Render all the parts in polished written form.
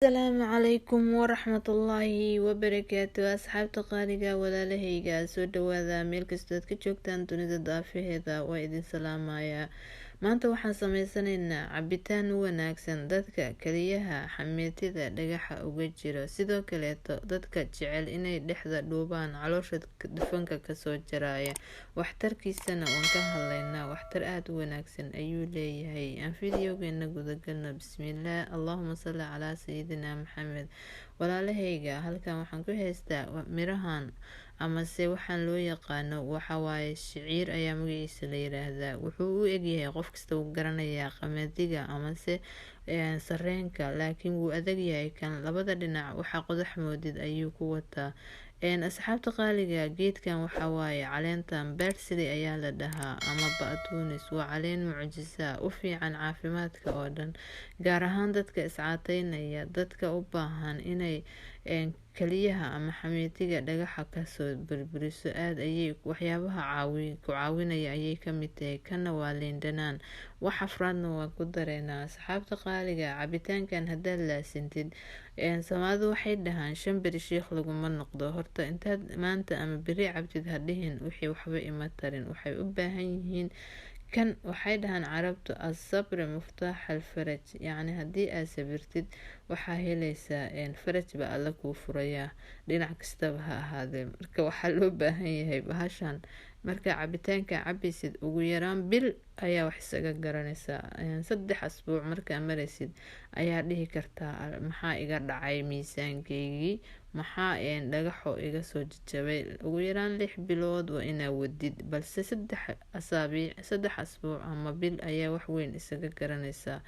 السلام عليكم ورحمة الله وبركاته أصحابta qaaliga walaalahayga soo dhawaada meel kastood ka joogtaan dunida daafaheeda waa idin salaamaya. Maanta waxaan sameysanaynaa cabitaan wanaagsan dadka kaliyaha xameetida dhagaxa uga jiro, sidoo kaleeto dadka jecel inay dhexda dhuubaan caloosha dufanka kasoo jaraya. Waxtarkiisana waan ka hadlaynaa, waxtar aad u wanaagsan ayuu leeyahay. aan fideogeena gudagalno. Bismillaah, allahuma salli calaa sayidina maxamed. walaalahayga halkan waxaan ku haystaa mirahan amase waxaan loo yaqaano waxawaaye shiciir ayaa magaciisa la yiraahdaa. wuxuu u egyahay qof kasta uu garanayaa qamadiga amase sareenka, laakiin wuu adag yahay. kan labada dhinac waxa qodax moodid ayuu ku wataa. asxaabta qaaliga, geedkan waxawaaye caleentan bersili ayaa la dhahaa ama ba'tuunis. waa caleen mucjisa u fiican caafimaadka oo dhan, gaar ahaan dadka iscaateynaya, dadka u baahan inay kaliyaha ama xameetiga dhagaxa kasoo burburiso. aad ayay waxyaabaha ku caawinaya ayay kamid tahay. kana waa liin dhanaan, wax afraadna waa ku dareynaa. asxaabta qaaliga, cabitaankan haddaad laasintid, Soomaalidu waxay dhahaan 5 beri sheekh laguma noqdo. horta intaad maanta ama beri cabtid hadhihin wixii waxba ima tarin. waxay u baahan yihiin kan waxay dhahaan carabtu asabr muftaax alfaraj, yacni haddii aad sabirtid waxaa helaysaa faraj ba alla kuu furayaa, dhinac kastaba ha ahaadee. marka waxaa loo baahan yahay bahashan marka cabitaanka cabaysid ugu yaraan bil ayaa wax isaga garanaysaa. 3 asbuuc markaa maraysid ayaa dhihi kartaa maxaa iga dhacay miisaankeygii, maxaa dhagaxo iga soo jajabay. ugu yaraan 6 bilood waa inaa wadid, balse 3 asbuuc ama bil ayaa wax weyn isaga garanaysaa.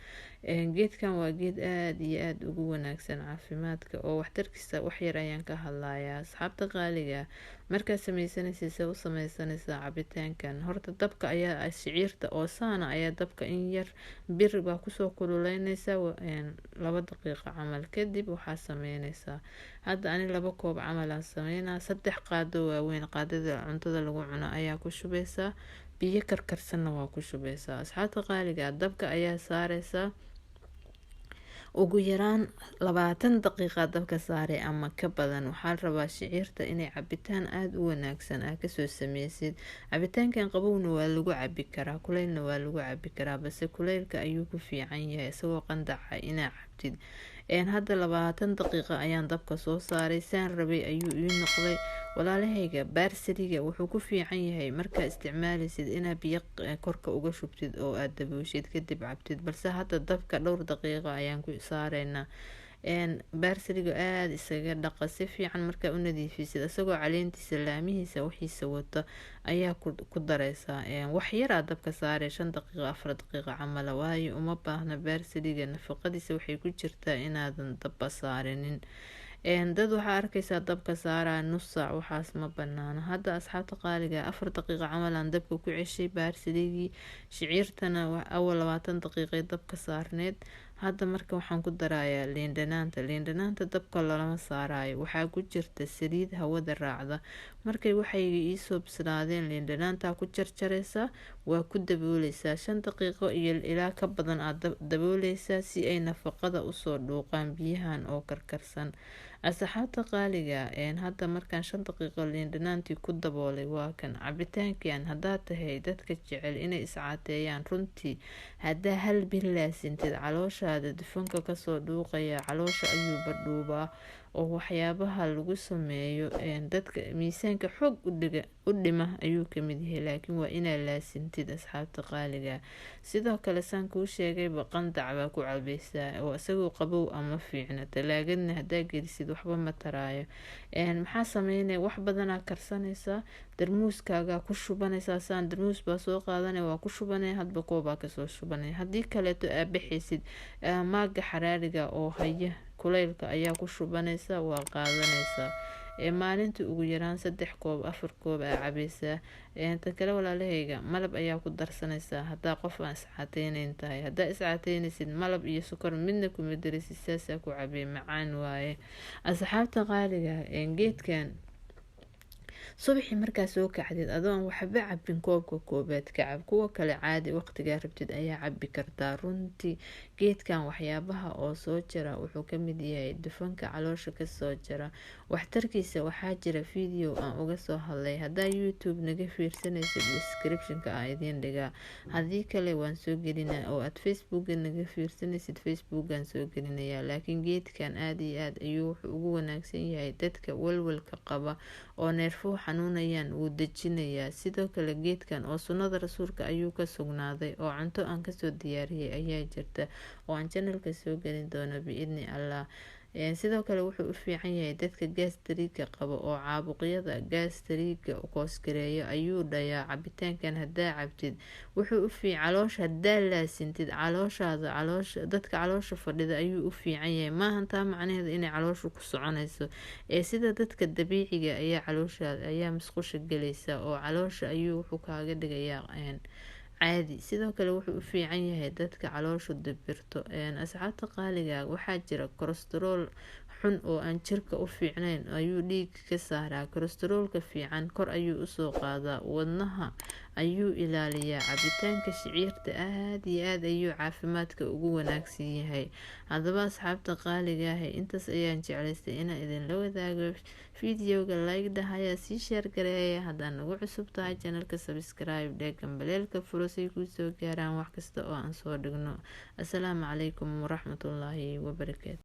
geedkan waa geed aad iyo aad ugu wanaagsan caafimaadka, oo waxtarkiisa wax yar ayaan ka hadlayaa. asxaabta qaaliga, markaad sameysanaysa u sameysanaysaa cabitaankan, horta dabka ayaa shiciirta oo saana ayaa dabka in yar bir baa kusoo kululeynaysaa 2 daqiiqo camal. kadib waxaa sameynaysaa, hadda ani 2 koob camal aan sameynaa. 3 qaado waaweyn, qaadada cuntada lagu cuno ayaa ku shubaysaa, biyo karkarsanna waa ku shubaysaa. asxaabta qaaliga, dabka ayaa saaraysaa ugu yaraan 20 daqiiqa dabka saare ama ka badan. waxaa rabaa shiciirta inay cabitaan aad u wanaagsan aa kasoo sameysid. cabitaankan qabowna waa lagu cabi karaa, kuleylna waa lagu cabi karaa, balse kuleylka ayuu ku fiican yahay isagoo qandaca inaa cabtid. hadda 20 daqiiqa ayaan dabka soo saaray, saan rabay ayuu ii noqday. walaalahayga, baarsiliga wuxuu ku fiican yahay markaa isticmaalaysid inaa biyo korka uga shubtid oo aad dabooshid kadib cabtid, balse hadda dabka dhowr daqiiqo ayaan ku saareynaa. baarsiliga aad isaga dhaqa si fiican markaa u nadiifisid, isagoo caleentiisa laamihiisa wixiisa wato ayaa ku dareysaa. wax yaraa dabka saare 5 daqiiqo 4 daqiiqo camal, waayo uma baahna baarsiliga, nafaqadiisa waxay ku jirtaa inaadan dabba saarinin. dad waxaa arkaysaa dabka saaraa nus saac, waxaas ma banaana. hadda asxaabta qaaliga, 4 daqiiqo camal aan dabka ku ceshay baarsiligii. shiciirtana awal 20 daqiiqay dabka saarneed. hadda marka waxaan ku darayaa liin dhanaanta dabka lama saarayo, waxaa ku jirta saliid hawada raacda. markay waxay iisoo bislaadeen, liin dhanaanta ku jarjaraysaa, waa ku dabooleysaa 5 daqiiqo iyo ilaa ka badan aad dabooleysaa si ay nafaqada usoo dhuuqaan biyahan oo karkarsan. asxaabta qaaliga, hadda markaan 5 daqiiqo liin dhanaantii ku daboolay, waa kan cabitaankan. haddaad tahay dadka jecel inay iscaateeyaan, runtii haddaa hal bil laasintid, calooshaada dufanka kasoo dhuuqaya, caloosha ayuu badhuubaa oo waxyaabaha lagu sameeyo dadka miisaanka xoog u dhima ayuu kamid yahay, laakiin waa inaa laasintid. asxaabta qaaliga, sidoo kale saan kuu sheegayba qandac baa ku cabaysaa oo isagoo qabow ama fiicna, talaagadna haddaa gelisid waxba ma taraayo. maxaa sameynaya, wax badanaa karsanaysaa, darmuuskaaga ku shubanaysaa. saan darmuus baa soo qaadanaya, waa ku shubanaya, hadba koobaa kasoo shubanaya. haddii kaleeto aa baxaysid, maaga xaraariga oo haya kuleylka ayaa ku shubanaysa, waa qaadanaysaa. maalintii ugu yaraan 3 koob 4 koob aa cabaysaa. tan kale walaalahayga, malab ayaa ku darsanaysaa haddaa qof aan iscaateyneyn tahay. haddaa iscaateynaysid, malab iyo sokor midna kuma darisid, saasaa ku cabay, macaan waaye. asxaabta qaaliga, geedkan subaxii markaa soo kacdid adoon waxba cabin koobka koobaad ka cab, kuwa kale caadi waqtigaa rabtid ayaa cabi kartaa. runtii geedkan waxyaabaha oo soo jira wuxuu kamid yahay dufanka caloosha kasoo jira. waxtarkiisa waxaa jira video aan uga soo hadlay, hadaa youtube naga fiirsanaysid descriptionka aan idiin dhigaa, haddii kale waan soo gelinaa, oo aad facebooka naga fiirsanaysid facebookaan soo gelinayaa. laakiin geedkan aada iyo aad ayuu wuxuu ugu wanaagsan yahay dadka walwalka qaba oo neerfuhu xanuunayaan wuu dejinayaa. sidoo kale geedkan oo sunnada rasuulka ayuu ka sugnaaday, oo cunto aan kasoo diyaariyay ayaa jirta oo aan channelka soo gelin doono biidni allah. sidoo kale wuxuu u fiican yahay dadka gaastariga qaba oo caabuqyada gaastariga koosgareeya ayuu dhayaa. cabitaankan hadaa cabtid wuxuu u fiican caloosha, hadaa laasintid dadka caloosha fadhida ayuu u fiican yahay. maahan taa macnaheeda inay caloosha ku soconayso, sida dadka dabiiciga ayaa calooshaada ayaa musqusha gelaysa oo caloosha ayuu wuxuu kaaga dhigayaa caadi. sidoo kale wuxuu u fiican yahay dadka calooshu dibirto. asxaabta qaaliga waxaa jira kolestarool xun oo aan jirka u fiicnayn ayuu dhiiga ka saaraa. kolestaroolka fiican kor ayuu usoo qaadaa, wadnaha ayuu ilaaliyaa. cabitaanka shiciirta aada iyo aad ayuu caafimaadka ugu wanaagsan yahay. haddaba asxaabta qaaliga intaas ayaan jeclaystay inaan idinla wadaago videoga. like dhahaya, sii sheer gareeya, haddaa nagu cusub tahay channelka subscribe dhee, gambaleelka furasay kuu soo gaaraan wax kasta oo aan soo dhigno. assalaamu calaykum waraxmatullaahi wabarakaatu.